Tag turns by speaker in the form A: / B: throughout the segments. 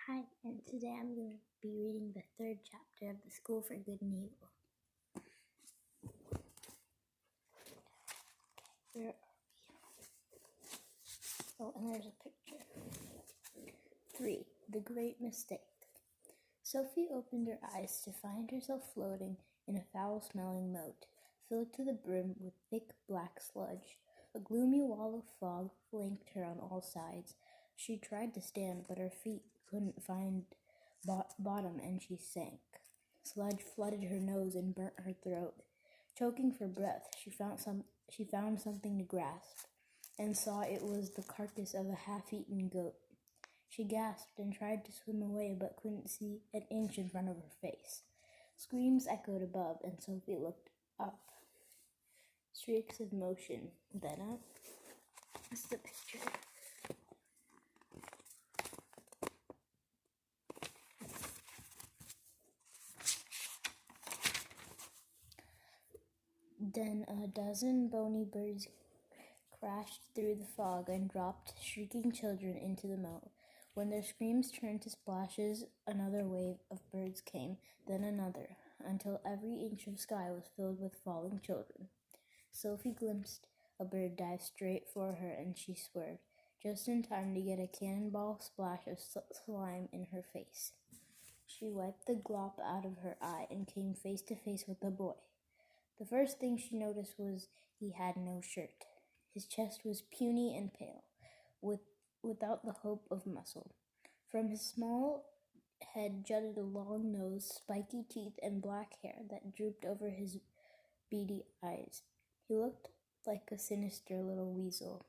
A: Hi, and today I'm going to be reading the third chapter of The School for Good and Evil. Where are we? Oh, and there's a picture. 3. The Great Mistake. Sophie opened her eyes to find herself floating in a foul-smelling moat, filled to the brim with thick black sludge. A gloomy wall of fog flanked her on all sides. She tried to stand, but her feet couldn't find bottom, and she sank. Sludge flooded her nose and burnt her throat. Choking for breath, she found something to grasp, and saw it was the carcass of a half-eaten goat. She gasped and tried to swim away, but couldn't see an inch in front of her face. Screams echoed above, and Sophie looked up. Streaks of motion. Then up. That's the picture. Then a dozen bony birds crashed through the fog and dropped shrieking children into the moat. When their screams turned to splashes, another wave of birds came, then another, until every inch of sky was filled with falling children. Sophie glimpsed a bird dive straight for her, and she swerved, just in time to get a cannonball splash of slime in her face. She wiped the glop out of her eye and came face to face with the boy. The first thing she noticed was he had no shirt. His chest was puny and pale, without the hope of muscle. From his small head jutted a long nose, spiky teeth, and black hair that drooped over his beady eyes. He looked like a sinister little weasel.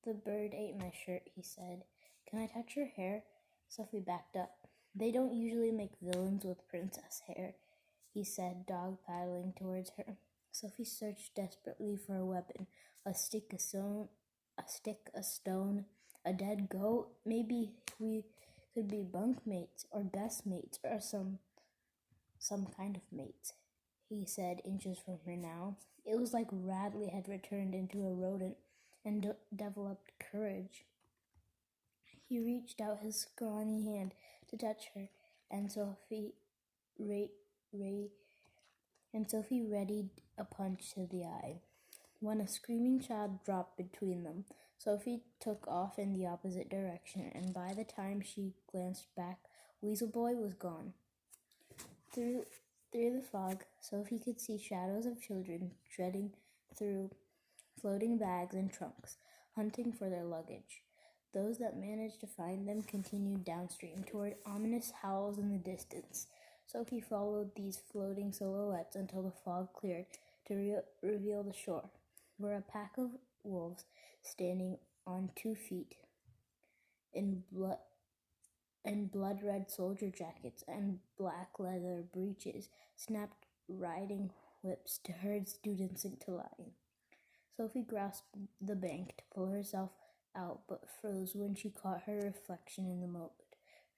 A: "The bird ate my shirt," he said. "Can I touch your hair?" Sophie backed up. "They don't usually make villains with princess hair," he said, dog-paddling towards her. Sophie searched desperately for a weapon, a stick, a stone, a dead goat. Maybe we could be bunk mates or best mates or some kind of mates, he said, inches from her now. It was like Radley had returned into a rodent and developed courage. He reached out his scrawny hand to touch her, and Sophie readied a punch to the eye. When a screaming child dropped between them, Sophie took off in the opposite direction, and by the time she glanced back, Weasel Boy was gone. Through the fog, Sophie could see shadows of children treading through floating bags and trunks, hunting for their luggage. Those that managed to find them continued downstream toward ominous howls in the distance. Sophie followed these floating silhouettes until the fog cleared to reveal the shore, where a pack of wolves, standing on 2 feet, in blood-red soldier jackets and black leather breeches, snapped riding whips to herd students into line. Sophie grasped the bank to pull herself out, but froze when she caught her reflection in the moat.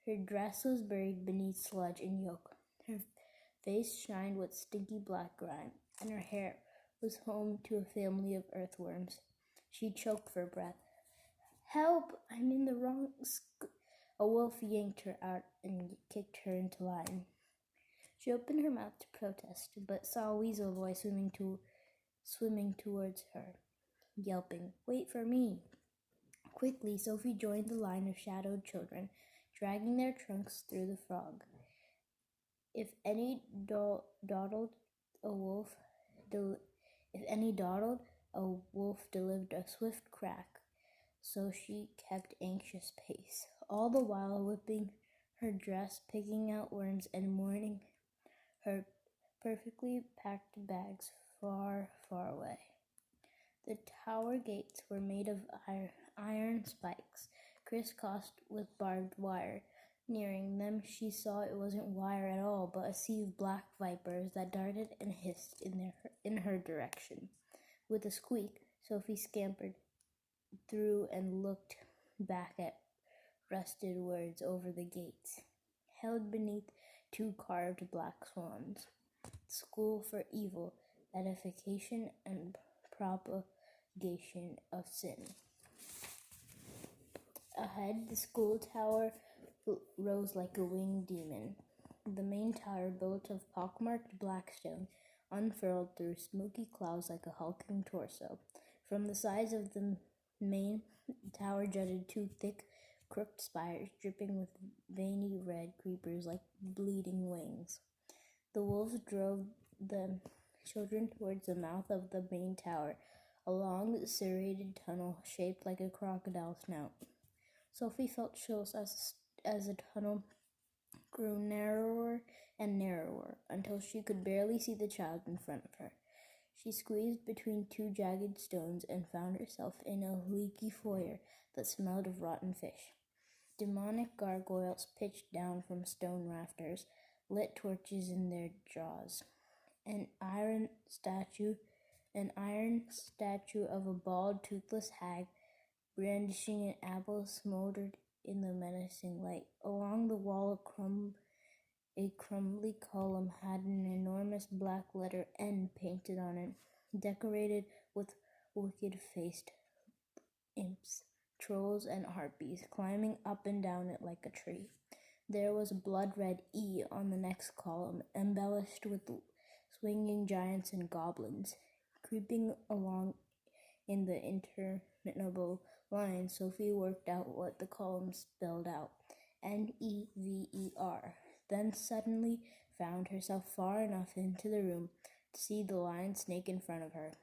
A: Her dress was buried beneath sludge and yolk. Her face shined with stinky black grime, and her hair was home to a family of earthworms. She choked for breath. "Help! I'm in the wrong A wolf yanked her out and kicked her into line. She opened her mouth to protest, but saw Weasel Boy swimming towards her, yelping, "Wait for me!" Quickly, Sophie joined the line of shadowed children, dragging their trunks through the fog. If any dawdled, a wolf delivered a swift crack, so she kept anxious pace, all the while whipping her dress, picking out worms, and mooring her perfectly packed bags far, far away. The tower gates were made of iron spikes, crisscrossed with barbed wire. Nearing them, she saw it wasn't wire at all, but a sea of black vipers that darted and hissed in her direction. With a squeak, Sophie scampered through and looked back at rusted words over the gates, held beneath 2 carved black swans. School for Evil, Edification and Propagation of Sin. Ahead, the school tower rose like a winged demon. The main tower, built of pockmarked black stone, unfurled through smoky clouds like a hulking torso. From the sides of the main tower jutted two thick, crooked spires, dripping with veiny red creepers like bleeding wings. The wolves drove the children towards the mouth of the main tower, a long, serrated tunnel shaped like a crocodile snout. Sophie felt chills as the tunnel grew narrower and narrower until she could barely see the child in front of her. She squeezed between two jagged stones and found herself in a leaky foyer that smelled of rotten fish. Demonic gargoyles pitched down from stone rafters, lit torches in their jaws. An iron statue of a bald, toothless hag brandishing an apple smoldered in the menacing light. Along the wall, a crumbly column had an enormous black letter N painted on it, decorated with wicked-faced imps, trolls, and harpies climbing up and down it like a tree. There was a blood-red E on the next column, embellished with swinging giants and goblins. Creeping along in the interminable line, Sophie worked out what the column spelled out, Never, then suddenly found herself far enough into the room to see the lion snake in front of her.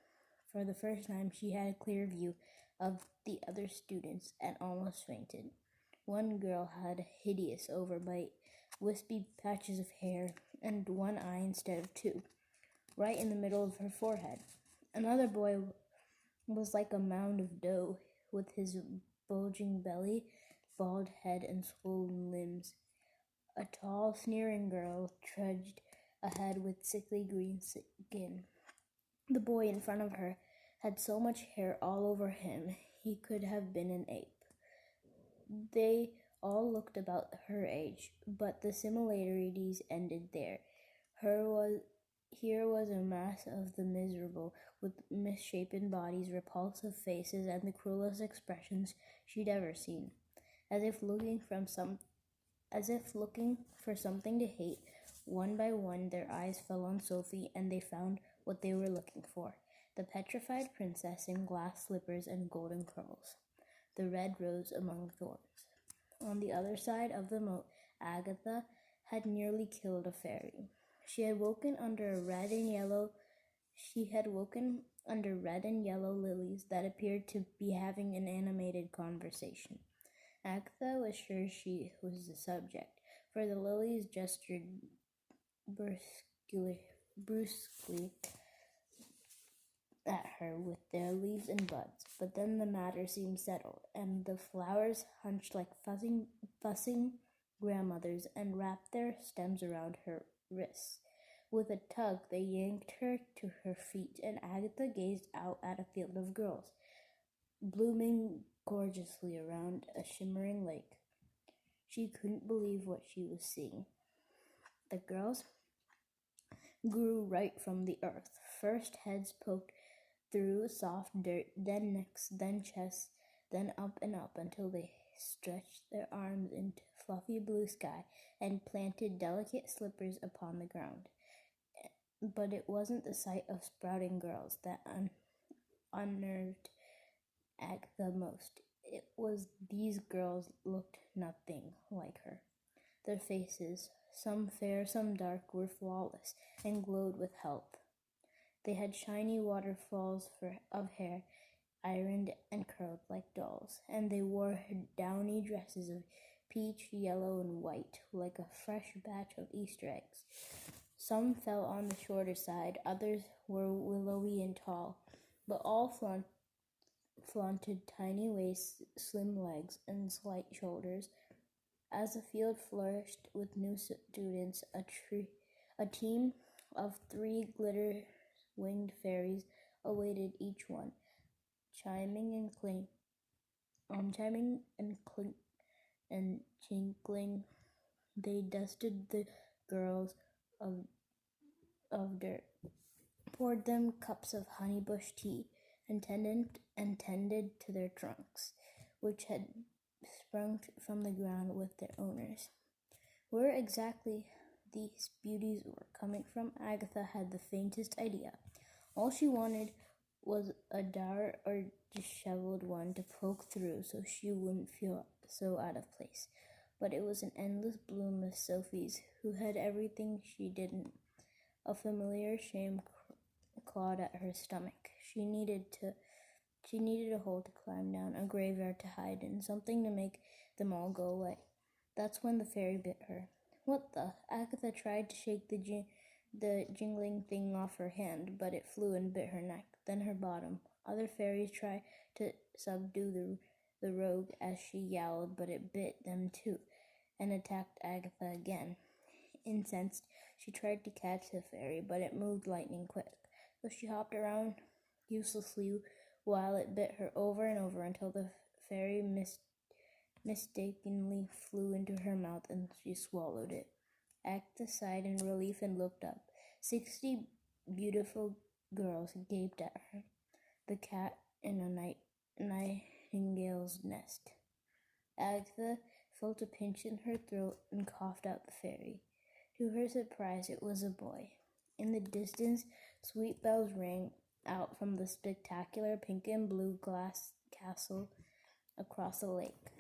A: For the first time, she had a clear view of the other students and almost fainted. One girl had a hideous overbite, wispy patches of hair, and one eye instead of two, right in the middle of her forehead. Another boy was like a mound of dough, with his bulging belly, bald head, and swollen limbs. A tall, sneering girl trudged ahead with sickly green skin. The boy in front of her had so much hair all over him he could have been an ape. They all looked about her age, but the similarities ended there. Here was a mass of the miserable, with misshapen bodies, repulsive faces, and the cruelest expressions she'd ever seen. As if looking for something to hate, one by one their eyes fell on Sophie, and they found what they were looking for: the petrified princess in glass slippers and golden curls, the red rose among thorns. On the other side of the moat, Agatha had nearly killed a fairy. She had woken under red and yellow lilies that appeared to be having an animated conversation. Agatha was sure she was the subject, for the lilies gestured brusquely at her with their leaves and buds. But then the matter seemed settled, and the flowers hunched like fussing grandmothers and wrapped their stems around her wrists. With a tug, they yanked her to her feet, and Agatha gazed out at a field of girls, blooming gorgeously around a shimmering lake. She couldn't believe what she was seeing. The girls grew right from the earth. First heads poked through soft dirt, then necks, then chests, then up and up until they stretched their arms into fluffy blue sky and planted delicate slippers upon the ground. But it wasn't the sight of sprouting girls that unnerved Agatha most. It was these girls looked nothing like her. Their faces, some fair, some dark, were flawless and glowed with health. They had shiny waterfalls of hair, ironed and curled like dolls, and they wore downy dresses of peach, yellow, and white, like a fresh batch of Easter eggs. Some fell on the shorter side, others were willowy and tall, but all flaunted tiny waists, slim legs, and slight shoulders. As the field flourished with new students, a team of 3 glitter-winged fairies awaited each one, chiming and clink and tinkling. They dusted the girls of dirt, poured them cups of honeybush tea, and tended to their trunks, which had sprung from the ground with their owners. Where exactly these beauties were coming from, Agatha had the faintest idea. All she wanted was a dour or disheveled one to poke through so she wouldn't feel so out of place. But it was an endless bloom of Sophie's, who had everything she didn't. A familiar shame clawed at her stomach. She needed a hole to climb down, a graveyard to hide in, something to make them all go away. That's when the fairy bit her. What the? Agatha tried to shake the jingling thing off her hand, but it flew and bit her neck, then her bottom. Other fairies tried to subdue the rogue as she yowled, but it bit them too, and attacked Agatha again. Incensed, she tried to catch the fairy, but it moved lightning quick, so she hopped around uselessly while it bit her over and over until the fairy mistakenly flew into her mouth and she swallowed it. Agatha sighed in relief and looked up. 60 beautiful girls gaped at her. The cat in a nightingale's nest. Agatha felt a pinch in her throat and coughed out the fairy. To her surprise, it was a boy. In the distance, sweet bells rang out from the spectacular pink and blue glass castle across the lake.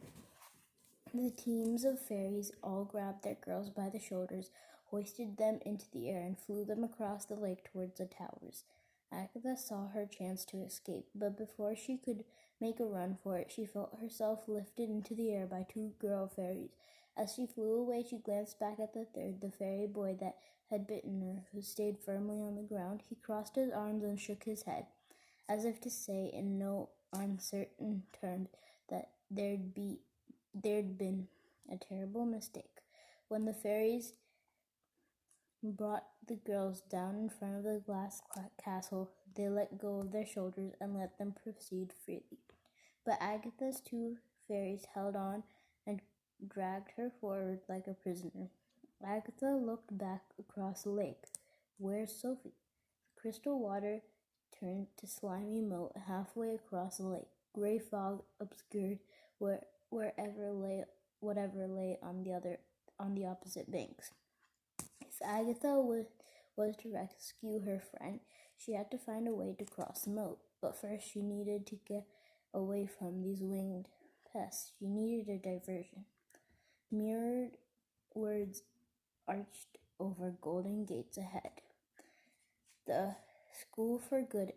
A: The teams of fairies all grabbed their girls by the shoulders, hoisted them into the air, and flew them across the lake towards the towers. Agatha saw her chance to escape, but before she could make a run for it, she felt herself lifted into the air by two girl fairies. As she flew away, she glanced back at the third, the fairy boy that had bitten her, who stayed firmly on the ground. He crossed his arms and shook his head, as if to say in no uncertain terms that there'd been a terrible mistake. When the fairies brought the girls down in front of the glass castle, they let go of their shoulders and let them proceed freely. But Agatha's two fairies held on and dragged her forward like a prisoner. Agatha looked back across the lake. Where's Sophie? The crystal water turned to slimy moat halfway across the lake. Gray fog obscured whatever lay on the opposite banks. If Agatha was to rescue her friend, she had to find a way to cross the moat. But first she needed to get away from these winged pests. She needed a diversion. Mirrored words arched over golden gates ahead. The school for good,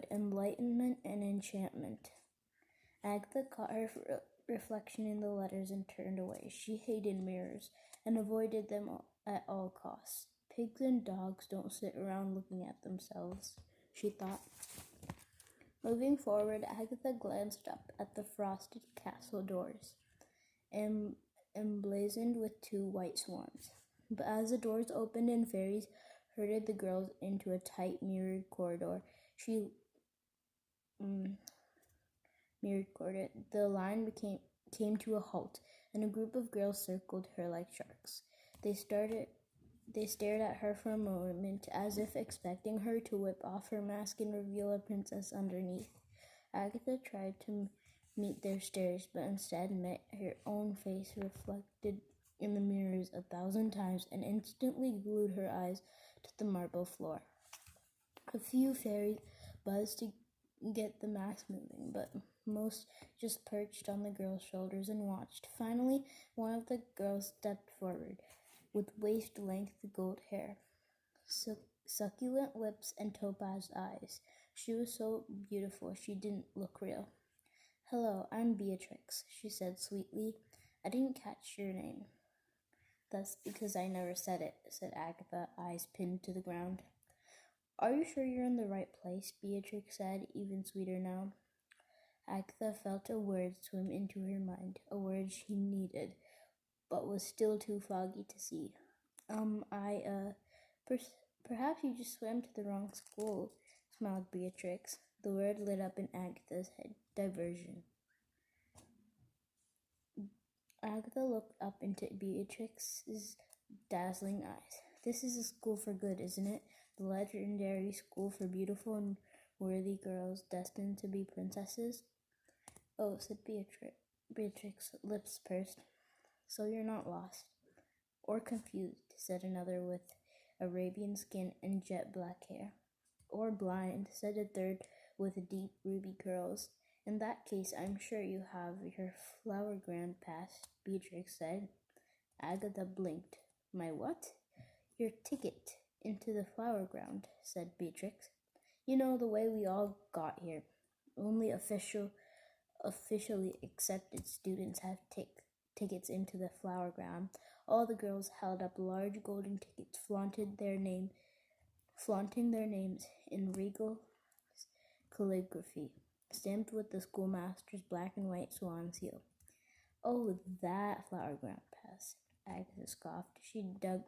A: enlightenment and enchantment. Agatha caught her reflection in the letters and turned away. She hated mirrors and avoided them at all costs. Pigs and dogs don't sit around looking at themselves, she thought. Moving forward, Agatha glanced up at the frosted castle doors, emblazoned with two white swans. But as the doors opened and fairies herded the girls into a tight mirrored corridor, the line came to a halt, and a group of girls circled her like sharks. They stared at her for a moment, as if expecting her to whip off her mask and reveal a princess underneath. Agatha tried to meet their stares, but instead met her own face reflected in the mirrors 1,000 times and instantly glued her eyes to the marble floor. A few fairies buzzed to get the mask moving, but most just perched on the girl's shoulders and watched. Finally, one of the girls stepped forward, with waist-length gold hair, succulent lips, and topaz eyes. She was so beautiful she didn't look real. "Hello, I'm Beatrix," she said sweetly. "I didn't catch your name." "That's because I never said it," said Agatha, eyes pinned to the ground. "Are you sure you're in the right place?" Beatrix said, even sweeter now. Agatha felt a word swim into her mind, a word she needed, but was still too foggy to see. Perhaps you just swam to the wrong school," smiled Beatrix. The word lit up in Agatha's head. Diversion. Agatha looked up into Beatrix's dazzling eyes. "This is a school for good, isn't it? The legendary school for beautiful and worthy girls destined to be princesses?" Oh, said Beatrix, lips pursed. So you're not lost. Or confused, said another with Arabian skin and jet black hair. Or blind, said a third with deep ruby curls. In that case, I'm sure you have your flower ground pass, Beatrix said. Agatha blinked. My what? Your ticket into the flower ground, said Beatrix. You know the way we all got here. Only officially accepted students have tickets into the flower ground. All the girls held up large golden tickets, flaunting their names in regal calligraphy, stamped with the schoolmaster's black and white swan seal. Oh, that flower ground pass, Agatha scoffed. She dug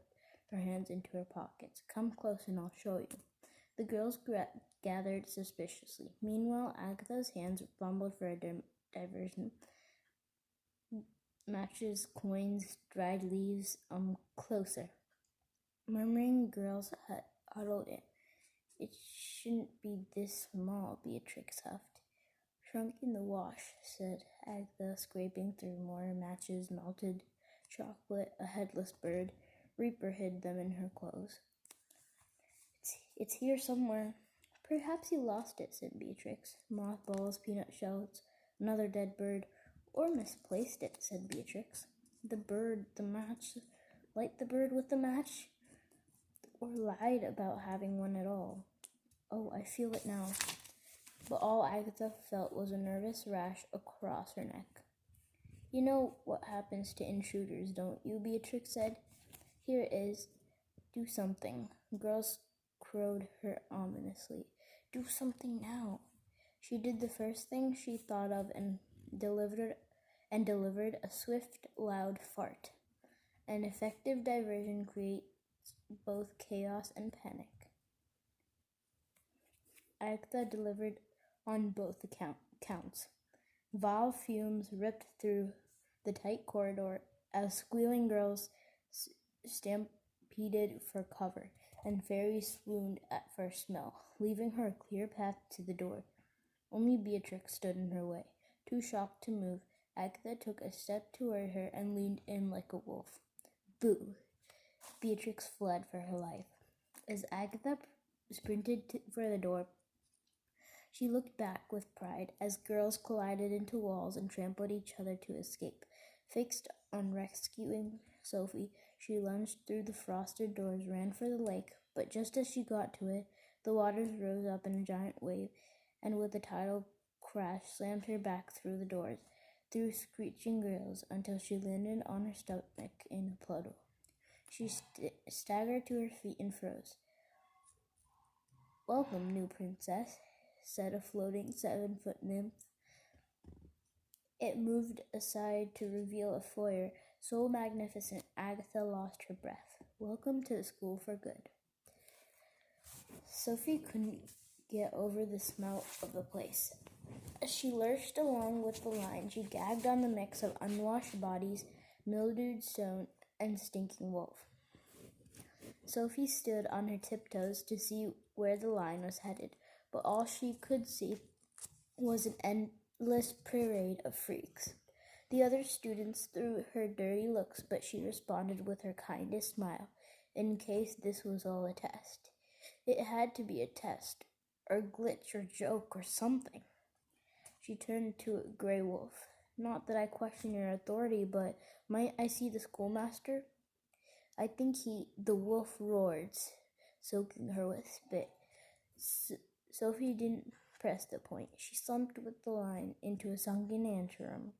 A: her hands into her pockets. Come close and I'll show you. The girls gathered suspiciously. Meanwhile, Agatha's hands fumbled for a diversion. Matches, coins, dried leaves, closer. Murmuring girls huddled in. It shouldn't be this small, Beatrix huffed. Shrunk in the wash, said Agatha, scraping through more matches, melted chocolate, a headless bird. Reaper hid them in her clothes. It's here somewhere. Perhaps you lost it, said Beatrix. Mothballs, peanut shells, another dead bird. Or misplaced it, said Beatrix. The bird, the match. Light the bird with the match? Or lied about having one at all. Oh, I feel it now. But all Agatha felt was a nervous rash across her neck. You know what happens to intruders, don't you? Beatrix said. Here it is. Do something. Girls crowed her ominously. Do something now. She did the first thing she thought of and delivered a swift, loud fart. An effective diversion creates both chaos and panic. Agatha delivered on both counts. Vile fumes ripped through the tight corridor as squealing girls stampeded for cover, and Fairy swooned at first smell, leaving her a clear path to the door. Only Beatrix stood in her way. Too shocked to move, Agatha took a step toward her and leaned in like a wolf. Boo! Beatrix fled for her life. As Agatha sprinted for the door, she looked back with pride as girls collided into walls and trampled each other to escape. Fixed on rescuing Sophie, she lunged through the frosted doors, ran for the lake, but just as she got to it, the waters rose up in a giant wave, and with a tidal crash slammed her back through the doors, through screeching grills, until she landed on her stomach in a puddle. She staggered to her feet and froze. Welcome, new princess, said a floating 7-foot nymph. It moved aside to reveal a foyer so magnificent Agatha lost her breath. Welcome to the school for good. Sophie couldn't get over the smell of the place. As she lurched along with the line, she gagged on the mix of unwashed bodies, mildewed stone, and stinking wolf. Sophie stood on her tiptoes to see where the line was headed, but all she could see was an endless parade of freaks. The other students threw her dirty looks, but she responded with her kindest smile, in case this was all a test. It had to be a test, or glitch, or joke, or something. She turned to a gray wolf. Not that I question your authority, but might I see the schoolmaster? I think the wolf roared, soaking her with spit. Sophie didn't press the point. She slumped with the line into a sunken anteroom,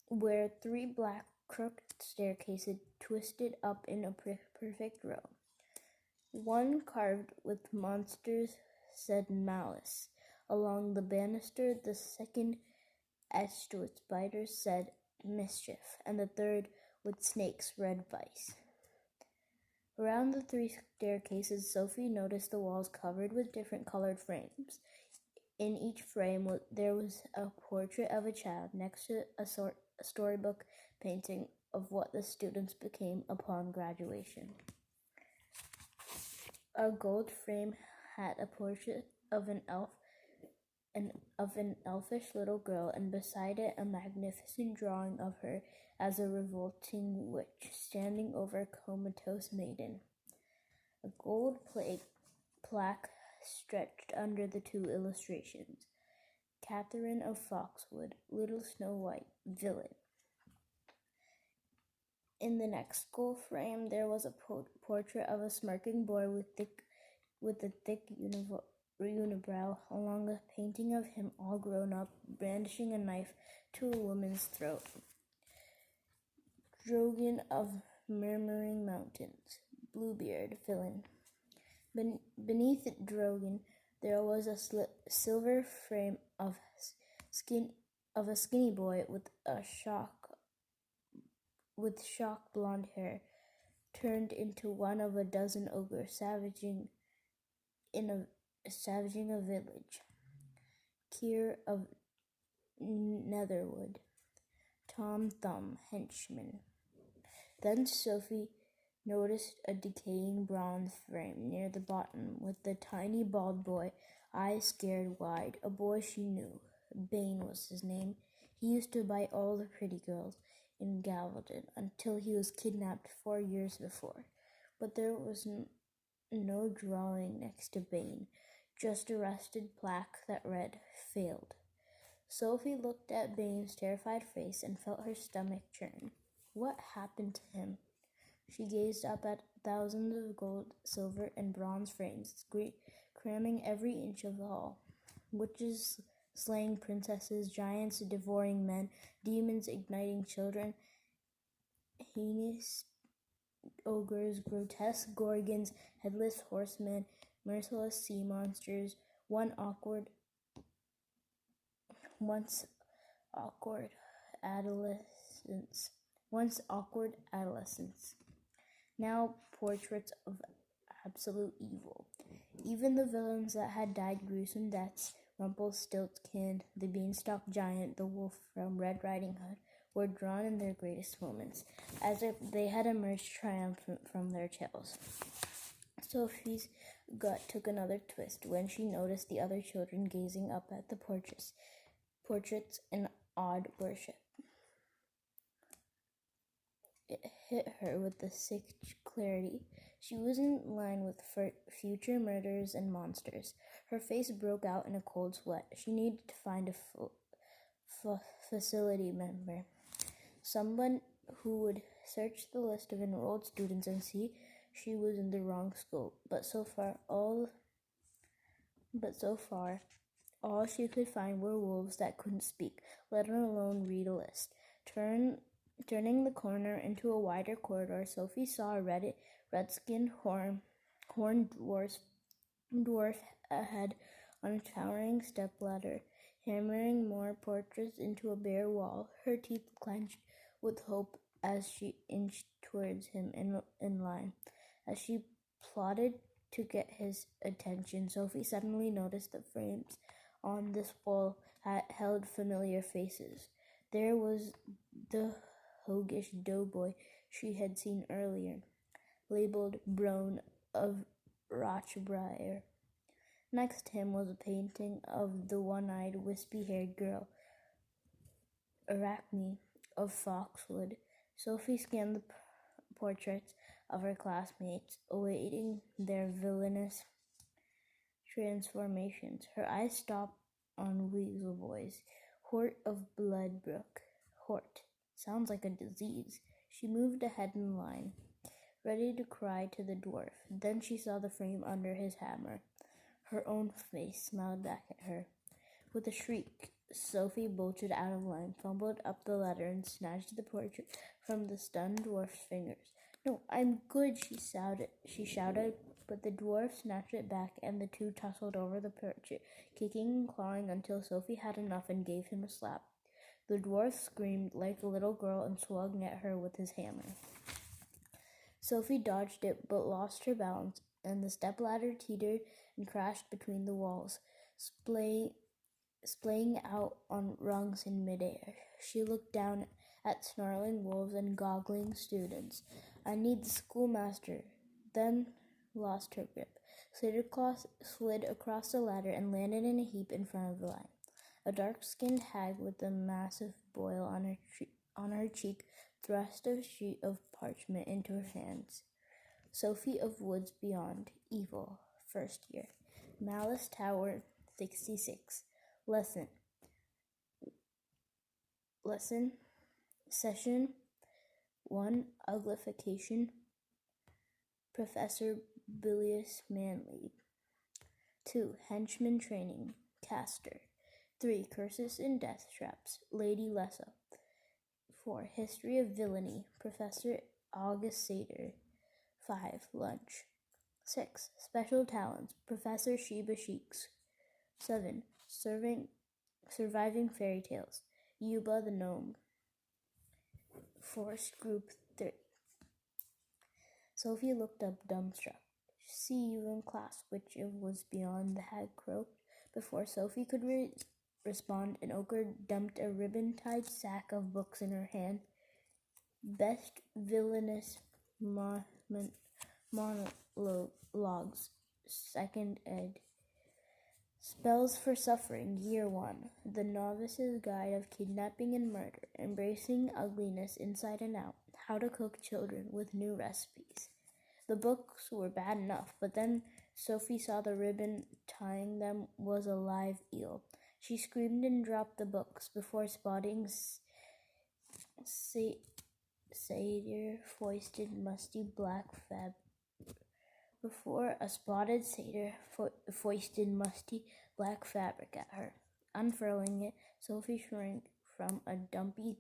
A: where 3 black crooked staircases twisted up in a perfect row. One carved with monsters said malice. Along the banister, the second etched with spiders said mischief, and the third with snakes read vice. Around the 3 staircases, Sophie noticed the walls covered with different colored frames. In each frame there was a portrait of a child next to a storybook painting of what the students became upon graduation. A gold frame had a portrait of an elf an elfish little girl, and beside it a magnificent drawing of her as a revolting witch standing over a comatose maiden. A gold plaque stretched under the two illustrations. Catherine of Foxwood, Little Snow White, villain. In the next gold frame there was a portrait of a smirking boy with a thick unibrow, along a painting of him all grown up, brandishing a knife to a woman's throat. Drogon of Murmuring Mountains, Bluebeard, villain. Beneath Drogon there was a silver frame of a skinny boy with shock blonde hair, turned into one of a dozen ogres savaging a village. Keir of Netherwood, Tom Thumb, henchman. Then Sophie noticed a decaying bronze frame near the bottom with the tiny bald boy, eyes scared wide, a boy she knew. Bane was his name. He used to bite all the pretty girls in Gavaldon until he was kidnapped 4 years before. But there was no drawing next to Bane, just a rusted plaque that read, failed. Sophie looked at Bane's terrified face and felt her stomach churn. What happened to him? She gazed up at thousands of gold, silver, and bronze frames, cramming every inch of the hall. Witches slaying princesses, giants devouring men, demons igniting children, heinous ogres, grotesque gorgons, headless horsemen, merciless sea monsters, once awkward adolescents, now portraits of absolute evil. Even the villains that had died gruesome deaths, Rumpelstiltskin, the beanstalk giant, the wolf from Red Riding Hood, were drawn in their greatest moments, as if they had emerged triumphant from their tales. Sophie's gut took another twist when she noticed the other children gazing up at the portraits in awed worship. It hit her with a sick clarity. She was in line with future murderers and monsters. Her face broke out in a cold sweat. She needed to find a facility member, someone who would search the list of enrolled students and see she was in the wrong school. But so far, all she could find were wolves that couldn't speak, let alone read a list. Turning the corner into a wider corridor, Sophie saw a red-skinned horned dwarf ahead on a towering stepladder, hammering more portraits into a bare wall. Her teeth clenched with hope as she inched towards him in line. As she plotted to get his attention, Sophie suddenly noticed the frames on this wall held familiar faces. There was the hoggish doughboy she had seen earlier, labeled Brone of Rochbriar. Next to him was a painting of the one-eyed, wispy-haired girl, Arachne of Foxwood. Sophie scanned the portraits of her classmates, awaiting their villainous transformations. Her eyes stopped on Weaselboy's, Hort of Bloodbrook. Hort. Sounds like a disease. She moved ahead in line, ready to cry to the dwarf. Then she saw the frame under his hammer. Her own face smiled back at her. With a shriek, Sophie bolted out of line, fumbled up the ladder, and snatched the portrait from the stunned dwarf's fingers. "No, I'm good," she shouted, but the dwarf snatched it back, and the two tussled over the portrait, kicking and clawing until Sophie had enough and gave him a slap. The dwarf screamed like a little girl and swung at her with his hammer. Sophie dodged it, but lost her balance, and the stepladder teetered and crashed between the walls, splaying out on rungs in midair. She looked down at snarling wolves and goggling students. "I need the schoolmaster," then lost her grip. Sliderclaw slid across the ladder and landed in a heap in front of the line. A dark-skinned hag with a massive boil on her cheek thrust a sheet of parchment into her hands. Sophie of Woods Beyond, Evil, First Year. Malice Tower, 66. Lesson. Session 1, Uglification. Professor Bilious Manley. 2, Henchman Training, Castor. 3, Curses and Death Traps, Lady Lessa. 4, History of Villainy, Professor August Sater. 5, Lunch. 6, Special Talents, Professor Sheba Sheeks. 7, Surviving Fairy Tales, Yuba the Gnome. Force Group 3. Sophie looked up dumbstruck. See you in class, which was beyond, the hag croaked. Before Sophie could respond, an ochre dumped a ribbon-tied sack of books in her hand. Best Villainous Monologues, Second Ed. Spells for Suffering, Year 1. The Novice's Guide of Kidnapping and Murder, Embracing Ugliness Inside and Out. How to Cook Children with New Recipes. The books were bad enough, but then Sophie saw the ribbon tying them was a live eel. She screamed and dropped the books before spotting satyr foisted musty black fabric. Before a spotted satyr foisted musty black fabric at her. Unfurling it, Sophie shrank from a dumpy,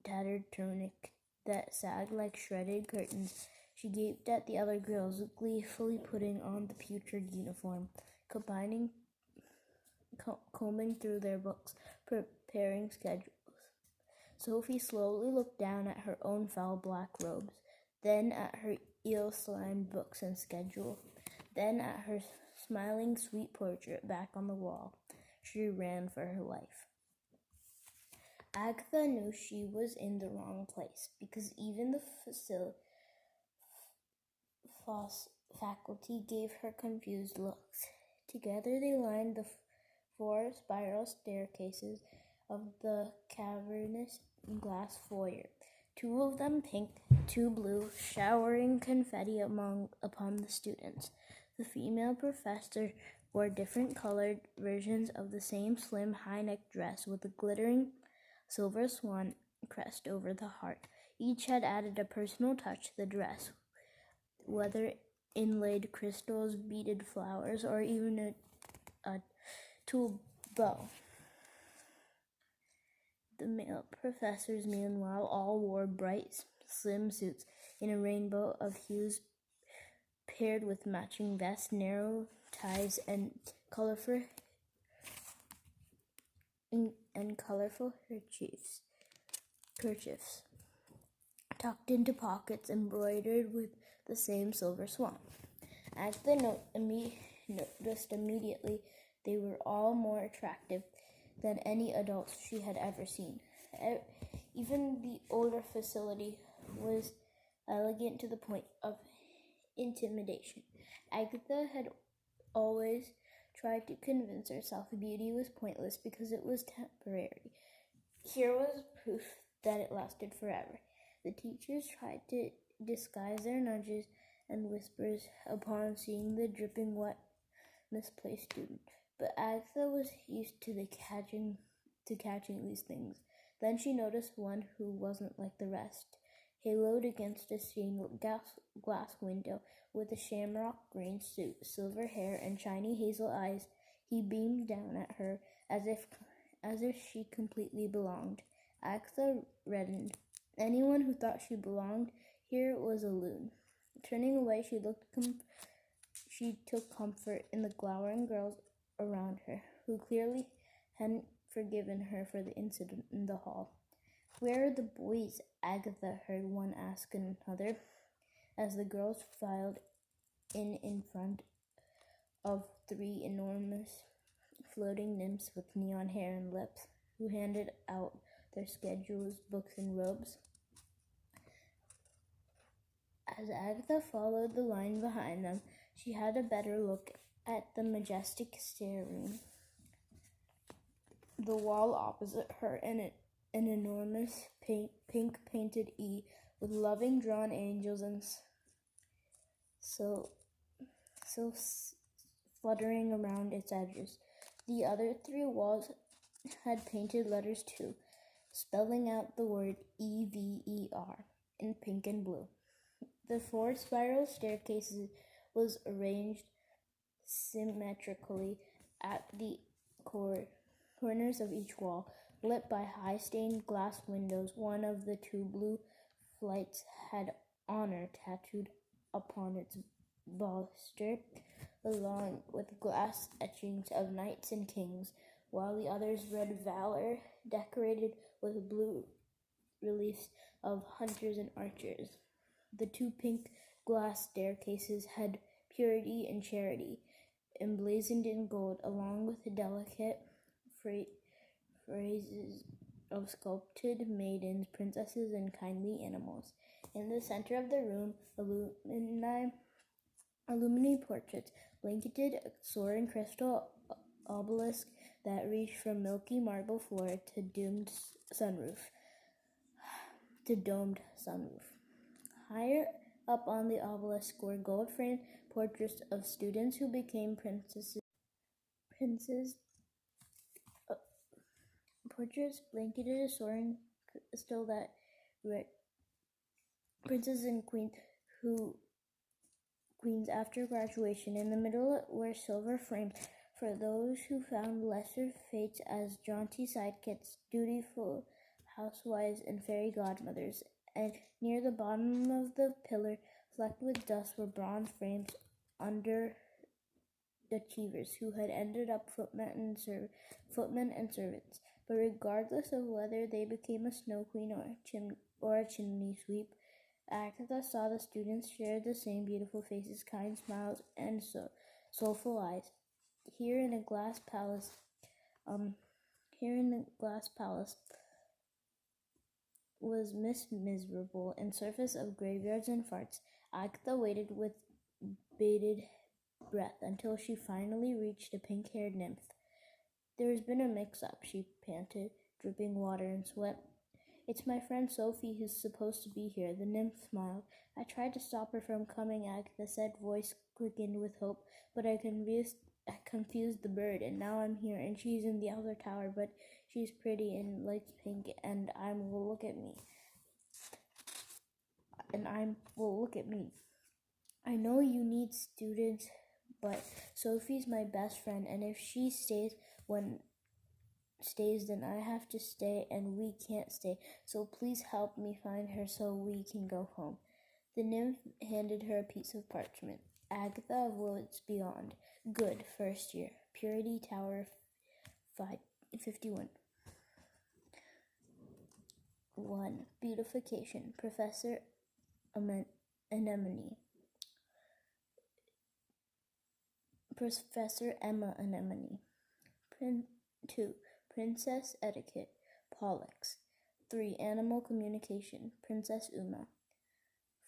A: tattered tunic that sagged like shredded curtains. She gaped at the other girls, gleefully putting on the putrid uniform, combing through their books, preparing schedules. Sophie slowly looked down at her own foul black robes, then at her eel-slimed books and schedule, then at her smiling sweet portrait back on the wall. She ran for her life. Agatha knew she was in the wrong place, because even the faculty gave her confused looks. Together they lined the 4 spiral staircases of the cavernous glass foyer, 2 of them pink, 2 blue, showering confetti upon the students. The female professor wore different colored versions of the same slim high-necked dress with a glittering silver swan crest over the heart. Each had added a personal touch to the dress, whether inlaid crystals, beaded flowers, or even a tulle bow. The male professors, meanwhile, all wore bright, slim suits in a rainbow of hues, paired with matching vests, narrow ties, and colorful kerchiefs, tucked into pockets embroidered with the same silver swan. Agatha noticed immediately they were all more attractive than any adults she had ever seen. Even the older facility was elegant to the point of intimidation. Agatha had always tried to convince herself beauty was pointless because it was temporary. Here was proof that it lasted forever. The teachers tried to disguise their nudges and whispers upon seeing the dripping wet, misplaced student, but Agatha was used to catching these things. Then she noticed one who wasn't like the rest. Haloed against a stained glass window with a shamrock green suit, silver hair, and shiny hazel eyes, he beamed down at her as if she completely belonged. Agatha reddened. Anyone who thought she belonged here was a loon. Turning away, she took comfort in the glowering girls around her, who clearly hadn't forgiven her for the incident in the hall. "Where are the boys?" Agatha heard one ask another, as the girls filed in front of 3 enormous floating nymphs with neon hair and lips, who handed out their schedules, books, and robes. As Agatha followed the line behind them, She had a better look at the majestic stair room. The wall opposite her, an enormous pink painted E with loving drawn angels and so fluttering around its edges. The other three walls had painted letters too, spelling out the word EVER in pink and blue. The 4 spiral staircases was arranged symmetrically at the corners of each wall, lit by high stained glass windows. One of the 2 blue flights had honor tattooed upon its baluster, along with glass etchings of knights and kings, while the others read valor, decorated with blue reliefs of hunters and archers. The 2 pink glass staircases had purity and charity, emblazoned in gold, along with delicate phrases of sculpted maidens, princesses, and kindly animals. In the center of the room, alumni portraits blanketed a soaring crystal obelisk that reached from milky marble floor to domed sunroof. Higher up on the obelisk were gold-framed portraits of students who became princes. Portraits blanketed a soaring crystal that read princes and queens after graduation. In the middle were silver frames for those who found lesser fates as jaunty sidekicks, dutiful housewives, and fairy godmothers. And near the bottom of the pillar, flecked with dust, were bronze frames under achievers who had ended up footmen and servants. But regardless of whether they became a snow queen or a chimney sweep, Agatha saw the students shared the same beautiful faces, kind smiles, and soulful eyes. Here in the glass palace was Miss Miserable, and surface of graveyards and farts. Agatha waited with bated breath until she finally reached a pink-haired nymph. "There's been a mix-up," she panted, dripping water and sweat. "It's my friend Sophie who's supposed to be here." The nymph smiled. "I tried to stop her from coming," Agatha said, voice quickened with hope, "but I confused the bird, and now I'm here, and she's in the other tower, but she's pretty and likes pink, and will look at me. I know you need students, but Sophie's my best friend, and if she stays, then I have to stay, and we can't stay. So please help me find her so we can go home." The nymph handed her a piece of parchment. "Agatha of Woods Beyond. Good, first year. Purity Tower 51. 1. Beautification. Professor Anemone. Professor Emma Anemone. 2. Princess Etiquette. Pollux. 3. Animal Communication. Princess Uma.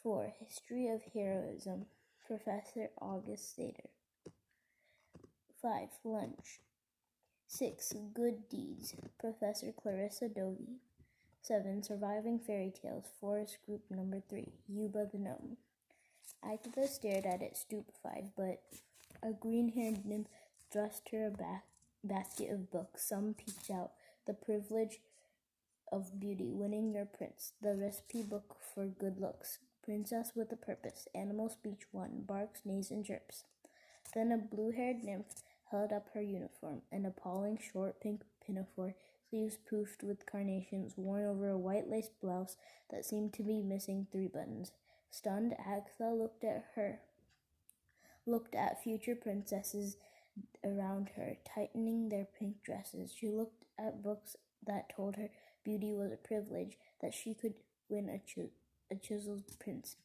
A: 4. History of Heroism. Professor August Sater. 5. Lunch. 6. Good Deeds. Professor Clarissa Dovey. 7. Surviving Fairy Tales. Forest Group Number 3. Yuba the Gnome. Agatha stared at it, stupefied, but a green-haired nymph thrust her a basket of books. Some peeked out. The Privilege of Beauty, Winning Your Prince, The Recipe Book for Good Looks, Princess with a Purpose, Animal Speech 1, Barks, Neighs, and Chirps. Then a blue-haired nymph held up her uniform, an appalling short pink pinafore, sleeves poofed with carnations, worn over a white lace blouse that seemed to be missing 3 buttons. Stunned, Agatha looked at future princesses around her, tightening their pink dresses. She looked at books that told her beauty was a privilege, that she could win a chiseled prince,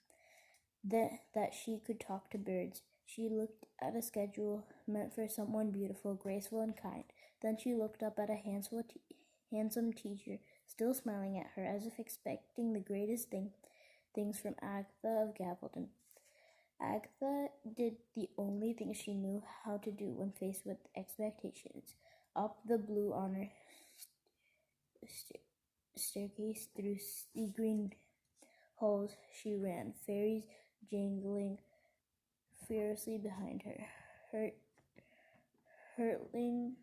A: that she could talk to birds. She looked at a schedule meant for someone beautiful, graceful, and kind. Then she looked up at a handsome teacher, still smiling at her, as if expecting the greatest things from Agatha of Gavaldon. Agatha did the only thing she knew how to do when faced with expectations. Up the blue honor staircase through sea green halls she ran, fairies jangling fiercely behind her, hurtling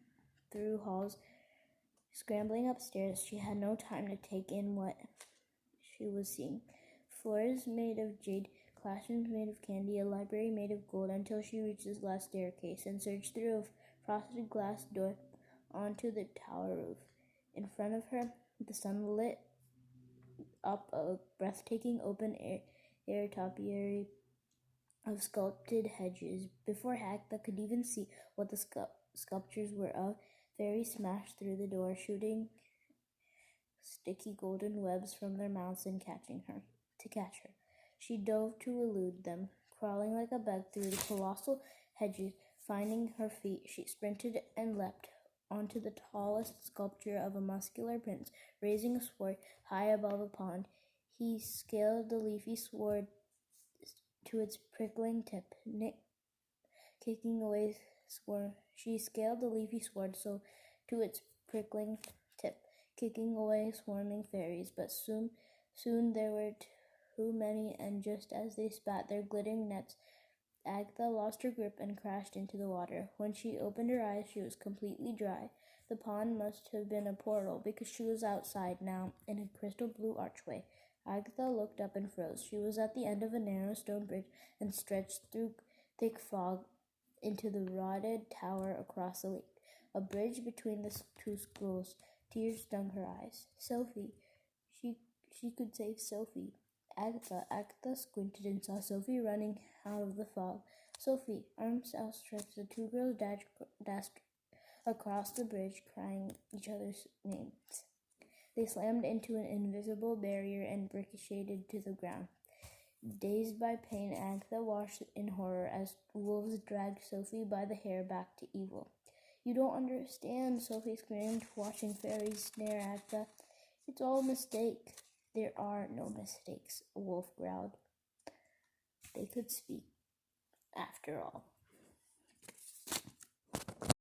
A: through halls, scrambling upstairs. She had no time to take in what she was seeing. Floors made of jade, classrooms made of candy, a library made of gold, until she reached this glass staircase and surged through a frosted glass door onto the tower roof. In front of her, the sun lit up a breathtaking open-air topiary of sculpted hedges. Before Agatha could even see what the sculptures were of, fairies smashed through the door, shooting sticky golden webs from their mouths and catch her. She dove to elude them, crawling like a bug through the colossal hedges. Finding her feet, she sprinted and leapt onto the tallest sculpture of a muscular prince, raising a sword high above a pond. He scaled the leafy sword to its prickling tip, kicking away She scaled the leafy sword so to its prickling tip, kicking away swarming fairies. But soon there were too many, and just as they spat their glittering nets, Agatha lost her grip and crashed into the water. When she opened her eyes, she was completely dry. The pond must have been a portal, because she was outside now in a crystal blue archway. Agatha looked up and froze. She was at the end of a narrow stone bridge and stretched through thick fog into the rotted tower across the lake. A bridge between the two schools. Tears stung her eyes. Sophie. She could save Sophie. Agatha squinted and saw Sophie running out of the fog. Sophie, arms outstretched, the two girls dashed across the bridge, crying each other's names. They slammed into an invisible barrier and ricocheted to the ground. Dazed by pain, Agatha watched in horror as wolves dragged Sophie by the hair back to evil. You don't understand, Sophie screamed, watching fairies snare Agatha. It's all a mistake. There are no mistakes, a wolf growled. They could speak, after all.